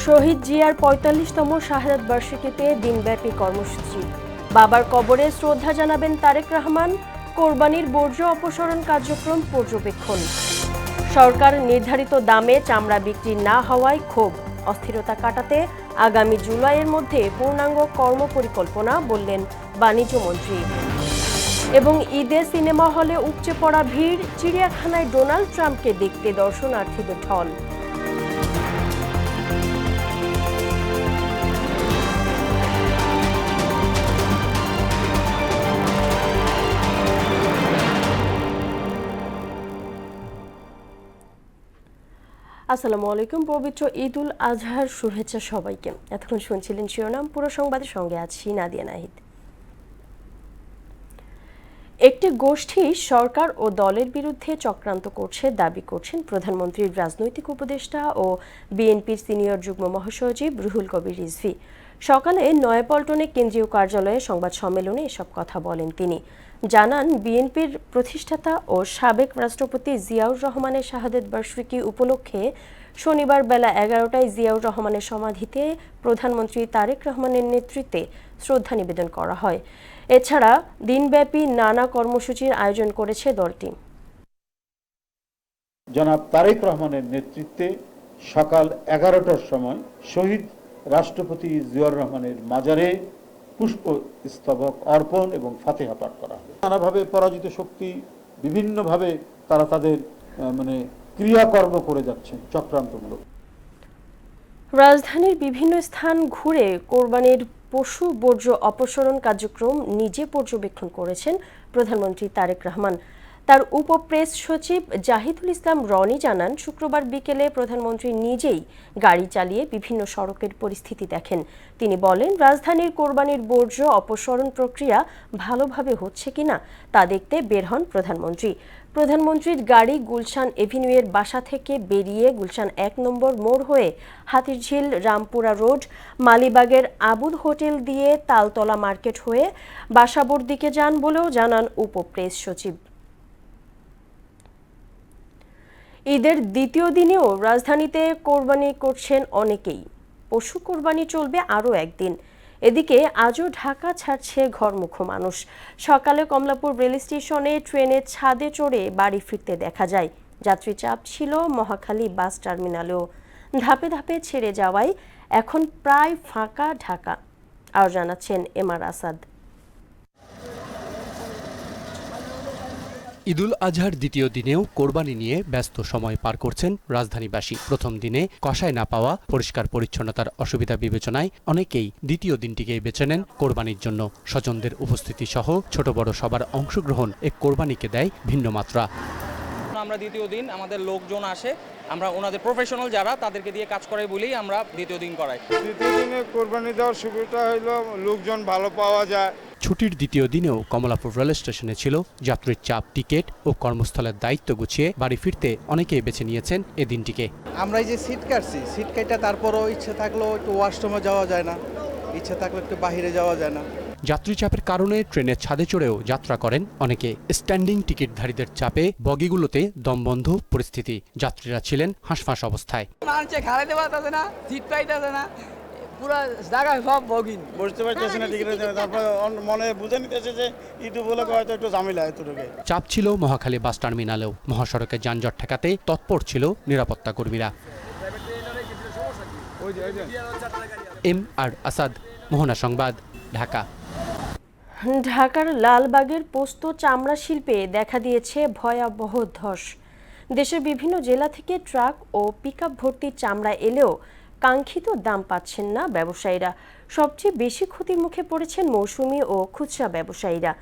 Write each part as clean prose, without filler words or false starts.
শহীদ জিয়ার ৪৫তম শাহাদাত বার্ষিকীতে দিনব্যাপী কর্মসূচি। বাবার কবরে শ্রদ্ধা জানাবেন তারেক রহমান। কোরবানির বর্জ্য অপসারণ কার্যক্রম পর্যবেক্ষণ। সরকার নির্ধারিত দামে চামড়া বিক্রি না হওয়ায় ক্ষোভ। অস্থিরতা কাটাতে আগামী জুলাইয়ের মধ্যে পূর্ণাঙ্গ কর্মপরিকল্পনা, বললেন বাণিজ্যমন্ত্রী। এবং ঈদে সিনেমা হলে উপচে পড়া ভিড়। চিড়িয়াখানায় ডোনাল্ড ট্রাম্পকে দেখতে দর্শনার্থীদের ঢল। আসসালামু আলাইকুম। পবিত্র ঈদ উল আজহার শুভেচ্ছা সবাইকে। এতক্ষণ শুনছিলেন শিরোনাম, পুরো সংবাদের সঙ্গে আছি নাদিয়া নাহিদ। একটি গোষ্ঠী সরকার ও দলের বিরুদ্ধে চক্রান্ত করছে দাবি করছেন প্রধানমন্ত্রীর রাজনৈতিক উপদেষ্টা ও বিএনপির সিনিয়র যুগ্ম মহাসচিব রুহুল কবির রিজভী। সকালে নয়াপল্টনে কেন্দ্রীয় কার্যালয়ে সংবাদ সম্মেলনে এসব কথা বলেন তিনি। জানান, বিএনপির প্রতিষ্ঠাতা ও সাবেক রাষ্ট্রপতি জিয়াউর রহমানের শাহাদাত বার্ষিকী উপলক্ষে শনিবার বেলা 11টায় জিয়াউর রহমানের সমাধিতে প্রধানমন্ত্রী তারেক রহমানের নেতৃত্বে শ্রদ্ধা নিবেদন করা হয়। এছাড়া দিনব্যাপী নানা কর্মসূচির আয়োজন করেছে দলটি। জনাব তারেক রহমানের নেতৃত্বে সকাল 11টার সময় শহীদ রাষ্ট্রপতি জিয়াউর রহমানের মাজারে পুষ্পস্তবক অর্পণ এবং ফাতিহা পাঠ করা হবে। নানাভাবে পরাজিত শক্তি বিভিন্নভাবে তারা তাদের ক্রিয়াকর্ম করে যাচ্ছেন চক্রান্তমূলক। রাজধানীর বিভিন্ন স্থান ঘুরে কোরবানির পশু বর্জ্য অপসারণ কার্যক্রম নিজে পর্যবেক্ষণ করেছেন প্রধানমন্ত্রী তারেক রহমান। তার উপপ্রেস সচিব জাহিদুল ইসলাম রনি জানান, শুক্রবার বিকেলে প্রধানমন্ত্রী নিজেই গাড়ি চালিয়ে বিভিন্ন সড়কের পরিস্থিতি দেখেন। তিনি বলেন, রাজধানীর কোরবানির বর্জ্য অপসারণ প্রক্রিয়া ভালোভাবে হচ্ছে কিনা তা দেখতে বের হন প্রধানমন্ত্রী। প্রধানমন্ত্রীর গাড়ি গুলশান এভিনিউয়ের বাসা থেকে বেরিয়ে গুলশান ১ নম্বর মোড় হয়ে হাতিরঝিল রামপুরা রোড, মালিবাগের আবুল হোটেল দিয়ে তালতলা মার্কেট হয়ে বাসাবোর দিকে যান বলেও জানান উপপ্রেস সচিব। ঈদের দ্বিতীয় দিনেও রাজধানীতে কোরবানি করছেন অনেকেই। পশু কোরবানি চলবে আরও একদিন। এদিকে আজও ঢাকা ছাড়ছে ঘরমুখো মানুষ। সকালে কমলাপুর রেল স্টেশনে ট্রেনের ছাদে চড়ে বাড়ি ফিরতে দেখা যায়। যাত্রী চাপ ছিল মহাখালী বাস টার্মিনালেও। ধাপে ধাপে ছেড়ে যাওয়ায় এখন প্রায় ফাঁকা ঢাকা। আর জানাচ্ছেন এমআর আসাদ। ঈদুল আজহার দ্বিতীয় দিনেও কোরবানি নিয়ে ব্যস্ত সময় পার করছেন রাজধানীবাসী। প্রথম দিনে কষায় না পাওয়া পরিষ্কার পরিচ্ছন্নতার অসুবিধা বিবেচনায় অনেকেই দ্বিতীয় দিনটিকেই বেছে নেন কোরবানির জন্য। স্বজনদের উপস্থিতি সহ ছোট বড় সবার অংশগ্রহণ এক কোরবানিকে দেয় ভিন্ন মাত্রা। আমরা দ্বিতীয় দিন আমাদের লোকজন আসে, আমরা ওনাদের প্রফেশনাল যারা তাদেরকে দিয়ে কাজ করাই বলেই আমরা দ্বিতীয় দিন করাই। দ্বিতীয় দিনে কোরবানি দেওয়ার সুবিধা হলো লোকজন ভালো পাওয়া যায়। ছুটির দ্বিতীয় দিনেও কমলাপুর রেল স্টেশনে ছিল যাত্রীর চাপ। টিকিট ও কর্মস্থলের দায়িত্ব গুছিয়ে বাড়ি ফিরতে অনেকেই বেছে নিয়েছেন এ দিনটিকে। আমরা এই যে সিট কাটছি, সিট কাটা তারপরও ইচ্ছে থাকলেও একটু ওয়াশরুমে যাওয়া যায় না, ইচ্ছে থাকলে একটু বাহিরে যাওয়া যায় না। যাত্রী চাপের কারণে ট্রেনের ছাদে চড়েও যাত্রা করেন অনেকে। স্ট্যান্ডিং টিকিটধারীদের চাপে বগিগুলোতে দমবন্ধ পরিস্থিতি। যাত্রীরা ছিলেন হাঁসফাঁস অবস্থায়। চাপ ছিল মহাখালী বাস টার্মিনালেও। মহাসড়কে যানজট ঠেকাতে তৎপর ছিল নিরাপত্তা কর্মীরা। এমআর আসাদ, মোহনা সংবাদ, ঢাকা। ঢাকার লালবাগের পোস্ত চামড়া শিল্পে দেখা দিয়েছে ভয়াবহ ধস। দেশের বিভিন্ন জেলা থেকে ট্রাক ও পিকআপ ভর্তি চামড়া এলেও কাঙ্ক্ষিত দাম পাচ্ছেন না ব্যবসায়ীরা। সবচেয়ে বেশি ক্ষতির মুখে পড়েছেন মৌসুমি ও খুচরা ব্যবসায়ীরা।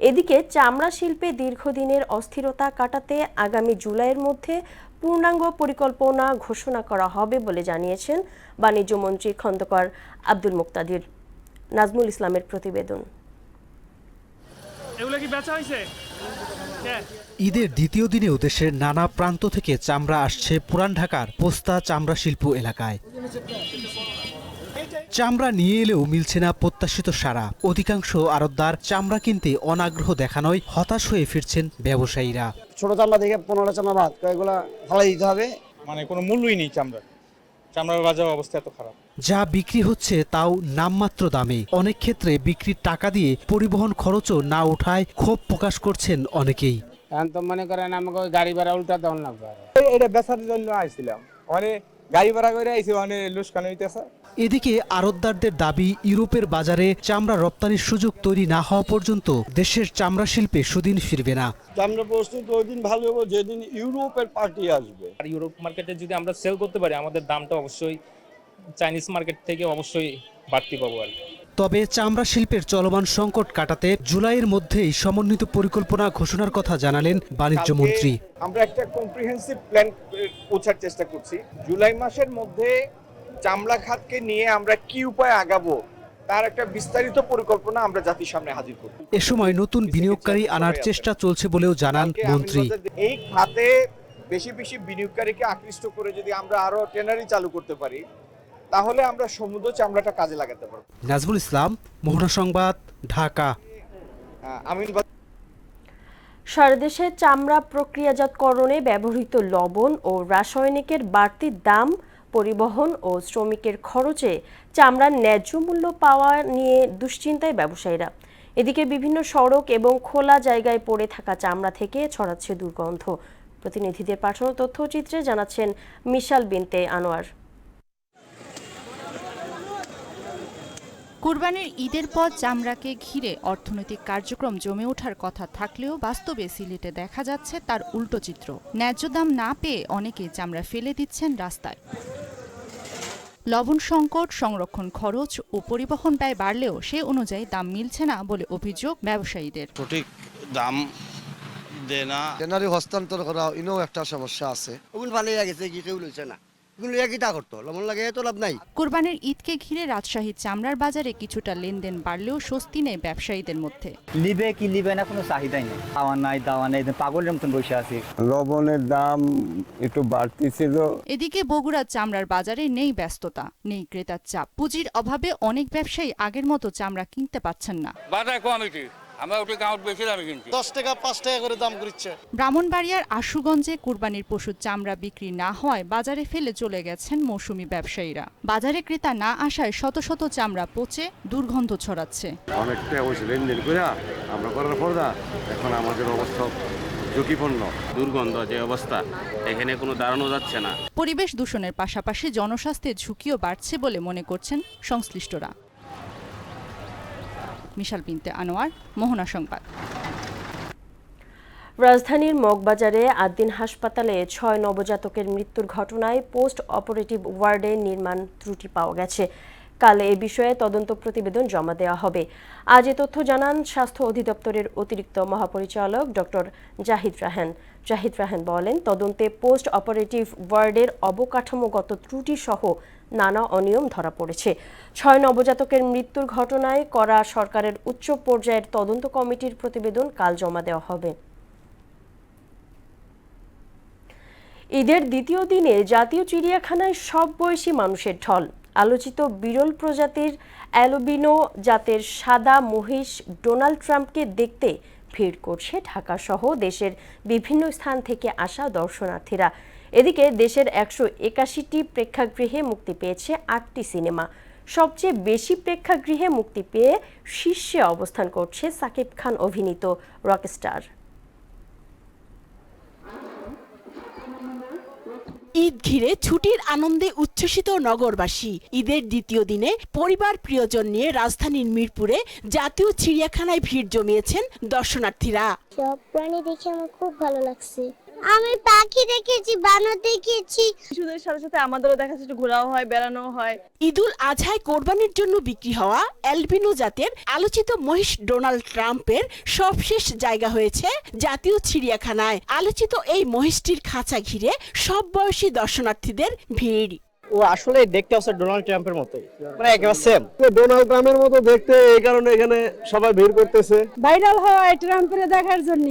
এদিকে চামড়া শিল্পে দীর্ঘদিনের অস্থিরতা কাটাতে আগামী জুলাইয়ের মধ্যে পূর্ণাঙ্গ পরিকল্পনা ঘোষণা করা হবে বলে জানিয়েছেন বাণিজ্যমন্ত্রী খন্দকার আব্দুল মুক্তাদির। নাজমুল ইসলামের প্রতিবেদন। ঈদের দ্বিতীয় দিনেও দেশের নানা প্রান্ত থেকে চামড়া আসছে পুরান ঢাকার পোস্তা চামড়া শিল্প এলাকায়। চামড়া নিয়ে এলেও মিলছে না প্রত্যাশিত সাড়া। অধিকাংশ আড়তদার চামড়া কিনতে অনাগ্রহ দেখানোয় হতাশ হয়ে ফিরছেন ব্যবসায়ীরা। ছোট চামড়া থেকে 15 চামড়া বাদ, এগুলা ফালাই দিতে হবে। কোনো মূল্যই নেই চামড়া। চামড়ার বাজার অবস্থা এত খারাপ। যা বিক্রি হচ্ছে তাও নামমাত্র দামে, অনেক ক্ষেত্রে বিক্রির টাকা দিয়ে পরিবহন খরচও না ওঠায় ক্ষোভ প্রকাশ করছেন অনেকেই। এখন তো মনে করেন আমাকে গাড়ি ভাড়া উল্টা দেওয়া লাগবে। এটা বেচার জন্য আইছিলাম, অনেক গাড়ি ভাড়া করে আইছি, অনেক লুসকান হইতেছে। এদিকে আড়তদারদের দাবি, ইউরোপের বাজারে চামড়া রপ্তানির সুযোগ তৈরি না হওয়া পর্যন্ত দেশের চামড়া শিল্পে সুদিন ফিরবে না। চামড়া প্রস্তুত ওই দিন ভালো হবে যেদিন ইউরোপের পার্টি আসবে। আর ইউরোপ মার্কেটে যদি আমরা সেল করতে পারি, আমাদের দামটা অবশ্যই চাইনিজ মার্কেট থেকে অবশ্যই বাড়তি পাবো আর কি। তবে চামড়া শিল্পের চলমান সংকট কাটাতে জুলাইয়ের মধ্যেই সমন্বিত পরিকল্পনা ঘোষণার কথা জানালেন বাণিজ্য মন্ত্রী। আমরা একটা কম্প্রিহেন্সিভ প্ল্যান পৌঁছার চেষ্টা করছি। জুলাই মাসের মধ্যে চামড়া খাতকে নিয়ে আমরা কি উপায়ে আগাবো তার একটা বিস্তারিত পরিকল্পনা আমরা জাতির সামনে হাজির করব। এ সময় নতুন বিনিয়োগকারী আনার চেষ্টা চলছে বলেও জানান মন্ত্রী। এই খাতে বেশি বেশি বিনিয়োগকারীকে আকৃষ্ট করে যদি আমরা আরো ট্যানারি চালু করতে পারি, তাহলে আমরা সমুদ্র চামড়াটা কাজে লাগাতে পারব। নাজমুল ইসলাম, মোহনা সংবাদ, ঢাকা। সারা দেশে চামড়া প্রক্রিয়াজাতকরণে ব্যবহৃত লবণ ও রাসায়নিকের বাড়তি দাম, পরিবহন ও শ্রমিকের খরচে চামড়ার ন্যায্য মূল্য পাওয়া নিয়ে দুশ্চিন্তায় ব্যবসায়ীরা। এদিকে বিভিন্ন সড়ক এবং খোলা জায়গায় পড়ে থাকা চামড়া থেকে ছড়াচ্ছে দুর্গন্ধ। প্রতিনিধিদের পাঠানো তথ্যচিত্রে জানাচ্ছেন মিশাল বিনতে আনোয়ার। কুরবানির ঈদের পর চামড়াকে ঘিরে অর্থনৈতিক কার্যক্রম জমে ওঠার কথা থাকলেও বাস্তবে সিলেটে দেখা যাচ্ছে তার উল্টো চিত্র। ন্যায্য দাম না পেয়ে অনেকে চামড়া ফেলে দিচ্ছেন রাস্তায়। লবণ সংকট, সংরক্ষণ খরচ ও পরিবহন ব্যয় বাড়লেও সে অনুযায়ী দাম মিলছে না বলে অভিযোগ ব্যবসায়ীদের। সঠিক দাম দেয় না, ট্যানারি হস্তান্তর করা ইনো একটা সমস্যা আছে। ওগুলো ভালো গেছে কি কেউ লইছে না, কুরবানির ঈদকে ঘিরে রাজশাহী চামড়ার বাজারে কিছুটা লেনদেন বাড়লেও স্বস্তি নেই ব্যবসায়ীদের মধ্যে। লিবে কি লিবে না কোনো চাহিদাই নেই, খাওয়া নাই দাওয়া নেই, পাগলের মতন বসে আছি। লবণের দাম একটু বাড়তি ছিল। এদিকে বগুড়া চামড়ার বাজারে নেই ব্যস্ততা, নেই ক্রেতার চাপ। পুঁজির অভাবে অনেক ব্যবসায়ী আগের মতো চামড়া কিনতে পারছেন না। বাজার কমিটি আমরা ওটা কাউন্ট বেশি দামে কিনছি, 10 টাকা 5 টাকা করে দাম করছে। ব্রাহ্মণবাড়িয়ার আশুগঞ্জে কুরবানির পশুর চামড়া বিক্রি না হওয়ায় বাজারে ফেলে চলে গেছেন মৌসুমী ব্যবসায়ীরা। বাজারে ক্রেতা না আসায় শত শত চামড়া পচে দুর্গন্ধ ছড়াচ্ছে। অনেকটা ওই লেনদেন করে আমরা করার পর এখন আমাদের অবস্থা ঝুঁকিপূর্ণ। দুর্গন্ধ যে অবস্থা, এখানে কোনো দাঁড়ানো যাচ্ছে না। পরিবেশ দূষণের পাশাপাশি জনস্বাস্থ্যের ঝুঁকিও বাড়ছে বলে মনে করছেন সংশ্লিষ্টরা। মিশাল বিনতে আনোয়ার, মোহনা সংবাদ। রাজধানীর মগবাজারে আদ্দিন হাসপাতালে 6 নবজাতকের মৃত্যুর ঘটনায় পোস্ট অপারেটিভ ওয়ার্ডে নির্মাণ ত্রুটি পাওয়া গেছে। কাল এ বিষয়ে তদন্ত প্রতিবেদন জমা দেওয়া হবে। আজ এ তথ্য জানান স্বাস্থ্য অধিদপ্তরের অতিরিক্ত মহাপরিচালক ডক্টর জাহিদ রাহান। জাহিদ রাহান বলেন, তদন্তে পোস্ট অপারেটিভ ওয়ার্ডের অবকাঠামোগত ত্রুটি সহ নানা অনিয়ম ধরা পড়েছে। 6 নবজাতকের মৃত্যুর ঘটনায় করা সরকারের উচ্চ পর্যায়ের তদন্ত কমিটির প্রতিবেদন কাল জমা দেওয়া হবে। ঈদের দ্বিতীয় দিনে জাতীয় চিড়িয়াখানায় সব বয়সী মানুষের ঢল। আলোচিত বিরল প্রজাতির অ্যালবিনো জাতের সাদা মহিষ ডোনাল্ড ট্রাম্পকে দেখতে ভিড় করছে ঢাকা সহ দেশের বিভিন্ন স্থান থেকে আসা দর্শনার্থীরা। এদিকে দেশের 181টি প্রেক্ষাগৃহে মুক্তি পেয়েছে 8টি সিনেমা। সবচেয়ে বেশি প্রেক্ষাগৃহে মুক্তি পেয়ে শীর্ষে অবস্থান করছে সাকিব খান অভিনীত রকস্টার। ঈদ ঘিরে ছুটির আনন্দে উচ্ছ্বসিত নগরবাসী। ঈদের দ্বিতীয় দিনে পরিবার প্রিয়জন নিয়ে রাজধানীর মিরপুরে জাতীয় চিড়িয়াখানায় ভিড় জমিয়েছেন দর্শনার্থীরা। সব প্রাণী দেখে আমার খুব ভালো লাগছে। আমি পাখি দেখেছি, বানর দেখেছি। শিশুদের সাথে সাথে আমাদেরও দেখা যাচ্ছে, ঘোরাও হয়, বেড়ানো হয়। ঈদুল আজহায় কোরবানির জন্য বিক্রি হওয়া অ্যালবিনো জাতের আলোচিত মহিষ ডোনাল্ড ট্রাম্পের সবশেষ জায়গা হয়েছে জাতীয় চিড়িয়াখানায়। আলোচিত এই মহিষটির খাঁচা ঘিরে সব বয়সী দর্শনার্থীদের ভিড়। ও আসলে দেখতে হচ্ছে ডোনাল্ড ট্রাম্পের মতোই, মানে একেবারে সেম ডোনাল্ড ট্রাম্পের মতো দেখতে, এই কারণে এখানে সবাই ভিড় করতেছে ভাইরাল হয় ট্রাম্পের দেখার জন্য।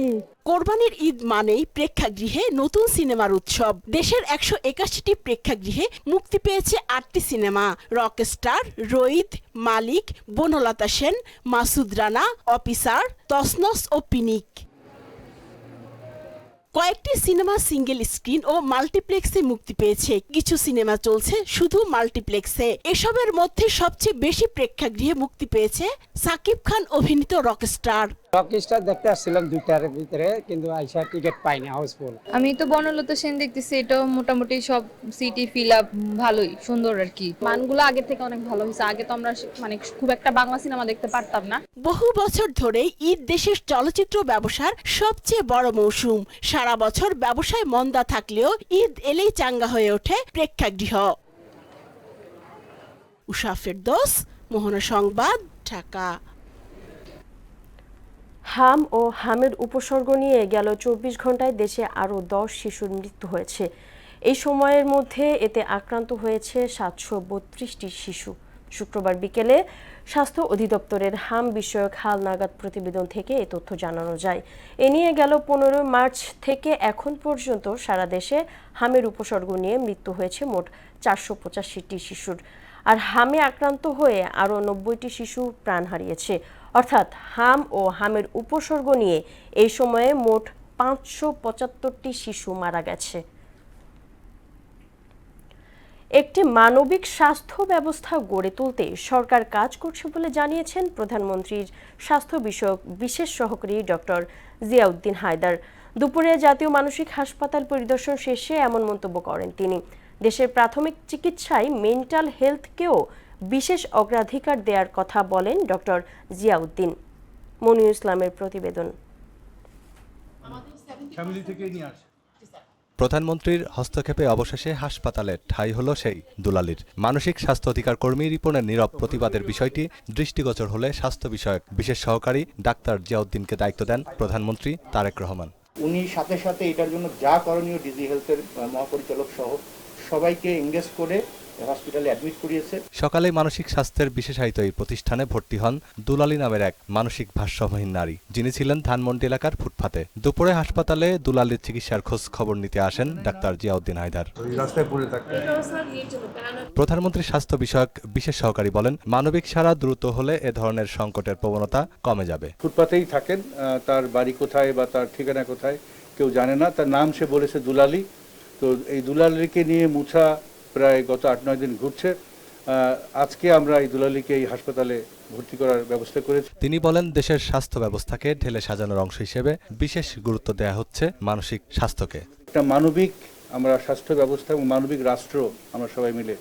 কোরবানির ঈদ মানেই প্রেক্ষাগৃহে নতুন সিনেমার উৎসব। দেশের 181টি প্রেক্ষাগৃহে মুক্তি পেয়েছে 8টি সিনেমা। রকস্টার, রইদ, মালিক, বনলতা সেন, মাসুদ রানা, অফিসার, তসনস ও পিনিক। কয়েকটি সিনেমা সিঙ্গেল স্ক্রিন ও মাল্টিপ্লেক্সে মুক্তি পেয়েছে, কিছু সিনেমা চলছে শুধু মাল্টিপ্লেক্সে। এসবের মধ্যে সবচেয়ে বেশি প্রেক্ষাগৃহে মুক্তি পেয়েছে সাকিব খান অভিনীত রকস্টার। রকস্টার দেখতে আসছিলাম 2টার ভিতরে, কিন্তু আইসা টিকিট পাইনি, হাউসফুল। আমি তো বনলতা সেন দেখতেছি, এটা মোটামুটি সব সিটি ফিল আপ ভালোই, সুন্দর আর কি। মানগুলো আগে থেকে অনেক ভালো হয়েছে, আগে তো আমরা মানে খুব একটা বাংলা সিনেমা দেখতে পারতাম না। বহু বছর ধরে ঈদ দেশের চলচ্চিত্র ব্যবসার সবচেয়ে বড় মৌসুম। সারা বছর ব্যবসায় মন্দা থাকলেও ঈদ এলেই চাঙ্গা হয়ে ওঠে প্রেক্ষাগৃহ। উষা ফেরদৌস, মোহনা সংবাদ, ঢাকা। হাম ও হামের উপসর্গ নিয়ে গেল 24 ঘন্টায় দেশে আরও 10 শিশুর মৃত্যু হয়েছে। এই সময়ের মধ্যে এতে আক্রান্ত হয়েছে 732টি শিশু। শুক্রবার বিকেলে স্বাস্থ্য অধিদপ্তরের হাম বিষয়ক হালনাগাদ প্রতিবেদন থেকে এই তথ্য জানানো যায়। এ নিয়ে গেল 15 মার্চ থেকে এখন পর্যন্ত সারা দেশে হামের উপসর্গ নিয়ে মৃত্যু হয়েছে মোট 485টি শিশুর। আর হামে আক্রান্ত হয়ে আরও 90টি শিশু প্রাণ হারিয়েছে। অর্থাৎ হাম ও হামের উপসর্গ নিয়ে এই সময়ে মোট 575টি শিশু মারা গেছে। একটি মানবিক স্বাস্থ্য ব্যবস্থা গড়ে তুলতে সরকার কাজ করছে বলে জানিয়েছেন প্রধানমন্ত্রীর স্বাস্থ্য বিষয়ক বিশেষ সহকারী ডক্টর জিয়াউদ্দিন হায়দার। দুপুরে জাতীয় মানসিক হাসপাতাল পরিদর্শন শেষে এমন মন্তব্য করেন তিনি। দেশের প্রাথমিক চিকিৎসায় মেন্টাল হেলথকেও বিশেষ অগ্রাধিকার দেওয়ার কথা বলেন ডক্টর জিয়াউদ্দিন। মনির ইসলামের প্রতিবেদন। প্রধানমন্ত্রীর হস্তক্ষেপে অবশেষে হাসপাতালে ঠাঁই হলো সেই দুলালীর। মানসিক স্বাস্থ্য অধিকার কর্মী রিপনের নীরব প্রতিবাদের বিষয়টি দৃষ্টিগোচর হলে স্বাস্থ্য বিষয়ক বিশেষ সহকারী ডাক্তার জিয়াউদ্দিনকে দায়িত্ব দেন প্রধানমন্ত্রী তারেক রহমান। উনি সাথে সাথে এটার জন্য যা করণীয় ডিজি হেলথের মহাপরিচালক সহ সবাইকে এনগেজ করে হসপিটালে অ্যাডমিট করিয়েছে। সকালে মানসিক স্বাস্থ্যের বিশেষায়িত এই প্রতিষ্ঠানে ভর্তি হন দুলালী নামের এক মানসিক ভারসাম্যহীন নারী, যিনি ছিলেন ধানমন্ডি এলাকার ফুটপাতে। দুপুরে হাসপাতালে দুলালীর চিকিৎসার খোঁজ খবর নিতে আসেন ডাক্তার জিয়াউদ্দিন হায়দার। প্রধানমন্ত্রীর স্বাস্থ্য বিষয়ক বিশেষ সহকারী বলেন, মানবিক সাড়া দ্রুত হলে এ ধরনের সংকটের প্রবণতা কমে যাবে। ফুটপাতেই থাকেন, তার বাড়ি কোথায় বা তার ঠিকানা কোথায় কেউ জানে না। তার নাম সে বলেছে দুলালী। তো এই দুলালীকে নিয়ে মুছা প্রায় গত 8-9 দিন ঘুরছে। আজকে আমরা এই দুলালীকে এই হাসপাতালে ভর্তি করার ব্যবস্থা করেছি। তিনি বলেন, দেশের স্বাস্থ্য ব্যবস্থাকে ঢেলে সাজানোর অংশ হিসেবে বিশেষ গুরুত্ব দেওয়া হচ্ছে মানসিক স্বাস্থ্যকে। একটা মানবিক আমরা স্বাস্থ্য ব্যবস্থা এবং মানবিক রাষ্ট্র আমরা সবাই মিলে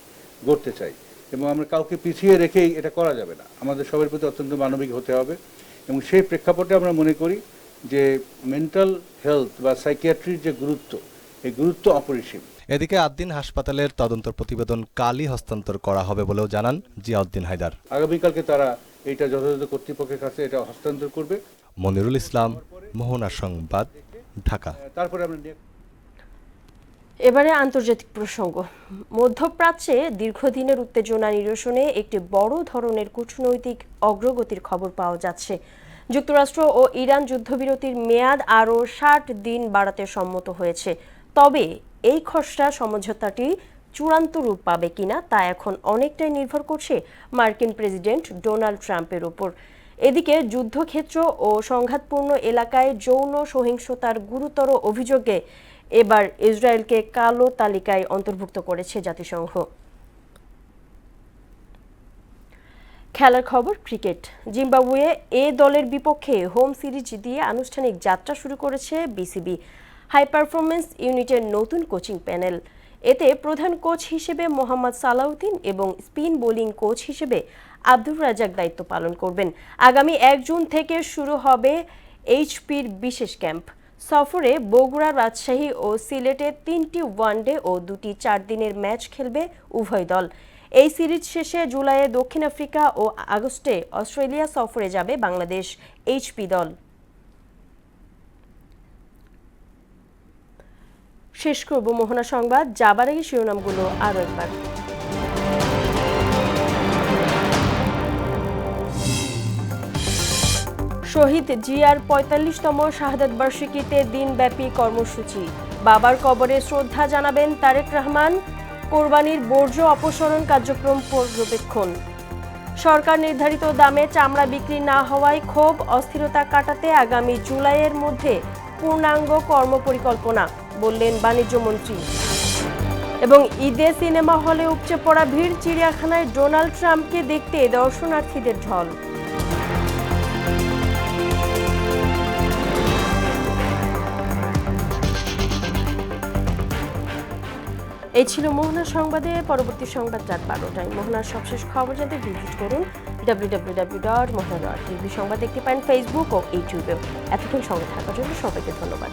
গড়তে চাই, এবং আমরা কাউকে পিছিয়ে রেখেই এটা করা যাবে না। আমাদের সবার প্রতি অত্যন্ত মানবিক হতে হবে, এবং সেই প্রেক্ষাপটে আমরা মনে করি যে মেন্টাল হেলথ বা সাইকিয়াট্রির যে গুরুত্ব, এই গুরুত্ব অপরিসীম। এদিকে আদ্দিন হাসপাতালের তদন্ত প্রতিবেদন কালই হস্তান্তর করা হবে বলেও জানান জিয়াউদ্দিন হায়দার। আগামীকালকে তারা এটা যথাযথ কর্তৃপক্ষের কাছে এটা হস্তান্তর করবে। মনিরুল ইসলাম, মোহনা সংবাদ, ঢাকা। তারপরে আমরা এবারে আন্তর্জাতিক প্রসঙ্গ। মধ্যপ্রাচ্যে দীর্ঘদিনের উত্তেজনা নিরসনে একটি বড় ধরনের কূটনৈতিক অগ্রগতির খবর পাওয়া যাচ্ছে। যুক্তরাষ্ট্র ও ইরান যুদ্ধবিরতির মেয়াদ আরও 60 দিন বাড়াতে সম্মত হয়েছে। তবে এই খসড়া সমঝোতাটি চূড়ান্ত রূপ পাবে কিনা তা এখন অনেকটাই নির্ভর করছে মার্কিন প্রেসিডেন্ট ডোনাল্ড ট্রাম্পের উপর। এদিকে যুদ্ধক্ষেত্র ও সংঘাতপূর্ণ এলাকায় যৌন সহিংসতার গুরুতর অভিযোগে এবার ইসরায়েলকে কালো তালিকায় অন্তর্ভুক্ত করেছে জাতিসংঘ। খেলার খবর, ক্রিকেট। জিম্বাবুয়ে এ দলের বিপক্ষে হোম সিরিজ দিয়ে আনুষ্ঠানিক যাত্রা শুরু করেছে বিসিবি। হাই পারফরমেন্স ইউনিটের নতুন কোচিং প্যানেল। এতে প্রধান কোচ হিসেবে মোহাম্মদ সালাউদ্দিন এবং স্পিন বোলিং কোচ হিসেবে আব্দুর রাজ্জাক দায়িত্ব পালন করবেন। আগামী 1 জুন থেকে শুরু হবে এইচপির বিশেষ ক্যাম্প। সফরে বগুড়া, রাজশাহী ও সিলেটে 3টি ওয়ানডে ও 2টি 4 দিনের ম্যাচ খেলবে উভয় দল। এই সিরিজ শেষে জুলাইয়ে দক্ষিণ আফ্রিকা ও আগস্টে অস্ট্রেলিয়া সফরে যাবে বাংলাদেশ এইচপি দল। শেষ করব মোহনা সংবাদ, যাবার আগে শিরোনামগুলো আরও একবার। শহীদ জিয়ার 45তম শাহাদাত বার্ষিকীতে দিনব্যাপী কর্মসূচি। বাবার কবরে শ্রদ্ধা জানাবেন তারেক রহমান। কোরবানির বর্জ্য অপসারণ কার্যক্রম পর্যবেক্ষণ। সরকার নির্ধারিত দামে চামড়া বিক্রি না হওয়ায় ক্ষোভ, অস্থিরতা কাটাতে আগামী জুলাইয়ের মধ্যে পূর্ণাঙ্গ কর্মপরিকল্পনা, বললেন বাণিজ্য মন্ত্রী। এবং ঈদে সিনেমা হলে উপচে পড়া ভিড়, চিড়িয়াখানায় ডোনাল্ড ট্রাম্পকে দেখতে দর্শনার্থীদের ঢল। এই ছিল মোহনার সংবাদে। পরবর্তী সংবাদ রাত 12টায়। মোহনার সবশেষ খবর জানতে ভিজিট করুন www.mohana.tv। সংবাদ দেখতে পান ফেসবুক ও ইউটিউবেও। এতক্ষণ সঙ্গে থাকার জন্য সবাইকে ধন্যবাদ।